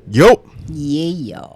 Yup. Yeah.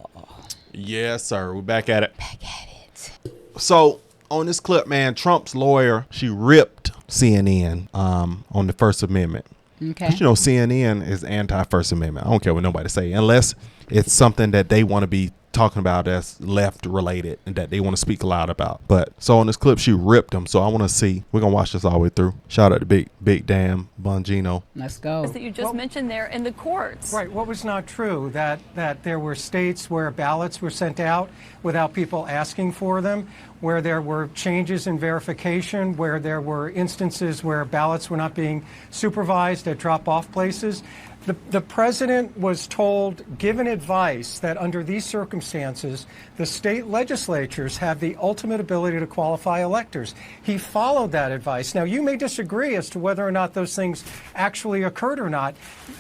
Yes, sir. We're back at it. Back at it. So on this clip, man, Trump's lawyer, she ripped CNN on the First Amendment. Okay. 'Cause, you know, CNN is anti-First Amendment. I don't care what nobody say, unless it's something that they want to be talking about that's left related and that they want to speak loud about. But so on this clip, she ripped him. So I want to see. We're gonna watch this all the way through. Shout out to Big Dan Bongino. Let's go. That you just mentioned there in the courts. Right. What was not true, that there were states where ballots were sent out without people asking for them, where there were changes in verification, where there were instances where ballots were not being supervised at drop-off places. The president was told, given advice, that under these circumstances, the state legislatures have the ultimate ability to qualify electors. He followed that advice. Now, you may disagree as to whether or not those things actually occurred or not.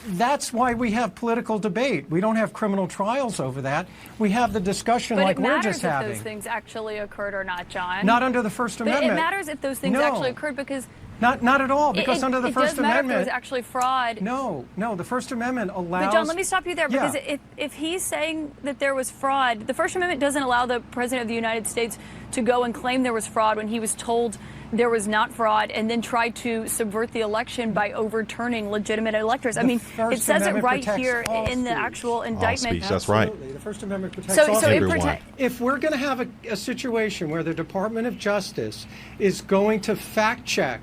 That's why we have political debate. We don't have criminal trials over that. We have the discussion But like it we're matters just if having. those things actually occurred or not, John. Not under the First But Amendment. it matters if those things No. actually occurred because Not at all, because under the First it does matter Amendment. if there was actually fraud. No, the First Amendment allows. But John, let me stop you there, because Yeah. if he's saying that there was fraud, the First Amendment doesn't allow the President of the United States to go and claim there was fraud when he was told there was not fraud, and then try to subvert the election by overturning legitimate electors. I The mean, First it says it Amendment right protects here all in the speech. actual indictment. speech, that's right. Absolutely. The First Amendment protects So, all so it Everyone. protects. If we're going to have a situation where the Department of Justice is going to fact check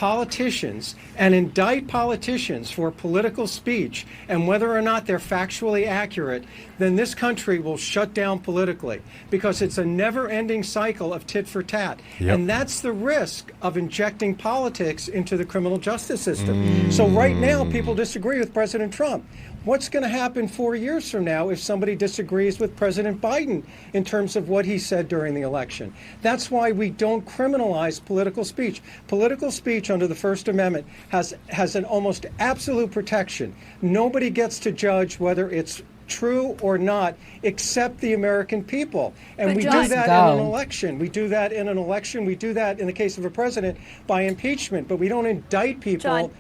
politicians and indict politicians for political speech and whether or not they're factually accurate, then this country will shut down politically, because it's a never-ending cycle of tit for tat. Yep. And that's the risk of injecting politics into the criminal justice system. So right now, people disagree with President Trump. What's going to happen 4 years from now if somebody disagrees with President Biden in terms of what he said during the election? That's why we don't criminalize political speech. Political speech under the First Amendment has an almost absolute protection. Nobody gets to judge whether it's true or not, except the American people. And But we John- do that Go. in an election. We do that in an election. We do that in the case of a president by impeachment, but we don't indict people. John.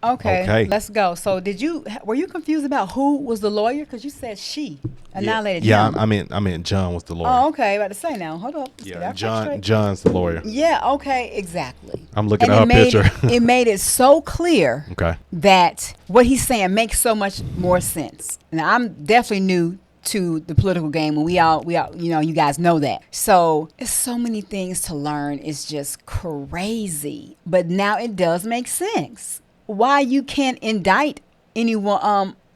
Okay, let's go. So were you confused about who was the lawyer? Because you said she annihilated Yeah, him. I mean John was the lawyer. Oh, okay. About to say now. Hold up. Let's get Yeah, our facts straight. John's the lawyer. Yeah, okay, exactly. I'm looking And at it her made picture. it made it so clear Okay. that what he's saying makes so much more sense. Now, I'm definitely new to the political game, and we all, you know, you guys know that. So it's so many things to learn. It's just crazy. But now it does make sense why you can't indict anyone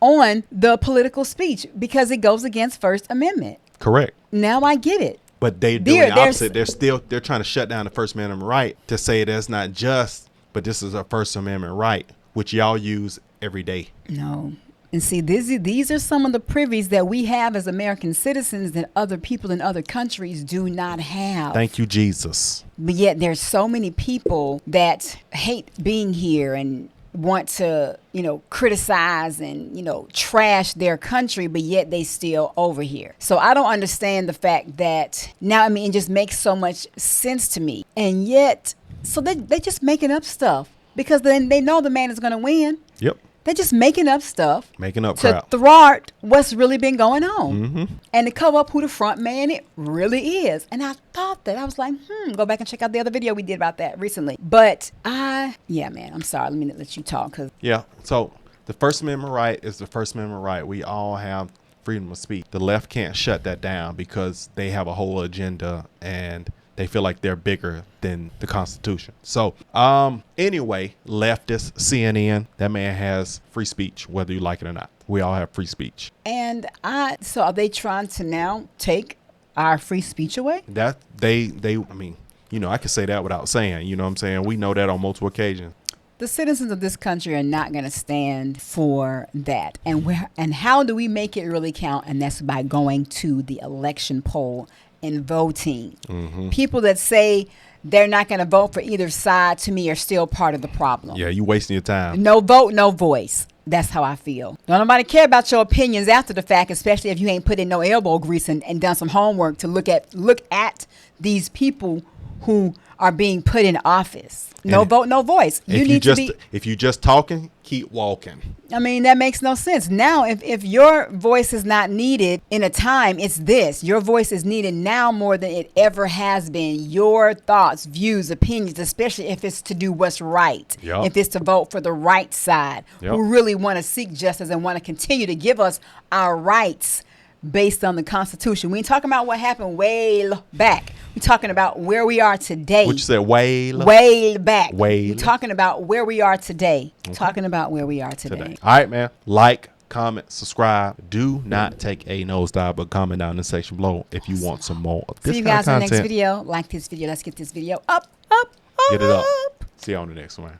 on the political speech, because it goes against First Amendment. Correct. Now I get it. But they doing the there's- opposite. They're trying to shut down the First Amendment right to say that's not just, but this is a First Amendment right, which y'all use every day. No. And see, these are some of the privies that we have as American citizens that other people in other countries do not have. Thank you, Jesus. But yet there's so many people that hate being here and want to, you know, criticize and, you know, trash their country, but yet they still over here. So I don't understand the fact that now, I mean, it just makes so much sense to me. And yet, so they just making up stuff because then they know the man is going to win. Yep. They're just making up stuff Making up to crap. thwart what's really been going on and to cover up who the front man it really is. And I thought that, I was like, go back and check out the other video we did about that recently. But yeah, man, I'm sorry. Let me let you talk. Yeah. So the First Amendment right is the First Amendment right. We all have freedom of speech. The left can't shut that down because they have a whole agenda and they feel like they're bigger than the Constitution. So anyway, leftist CNN, that man has free speech, whether you like it or not. We all have free speech. And so are they trying to now take our free speech away? That they I mean, you know, I could say that without saying, you know what I'm saying? We know that on multiple occasions. The citizens of this country are not going to stand for that. And how do we make it really count? And that's by going to the election poll and voting. People that say they're not going to vote for either side, to me, are still part of the problem. Yeah, you wasting your time. No vote, no voice. That's how I feel. Don't nobody care about your opinions after the fact, especially if you ain't put in no elbow grease and done some homework to look at these people who are being put in office. No And vote, no voice. You need to be. If you just talking, keep walking. I mean, that makes no sense. Now, if your voice is not needed in a time, it's this. Your voice is needed now more than it ever has been. Your thoughts, views, opinions, especially if it's to do what's right. Yep. If it's to vote for the right side, Yep. who really want to seek justice and want to continue to give us our rights based on the Constitution. We ain't talking about what happened way back. We're talking about where we are today. What you said, way back. Way. We're talking about where we are today. Talking about where we are today. All right, man. Like, comment, subscribe. Do not take a nosedive, but comment down in the section below if you want some more of this See you kind guys of in the content. next video. Like this video. Let's get this video up. Get it up. See you on the next one.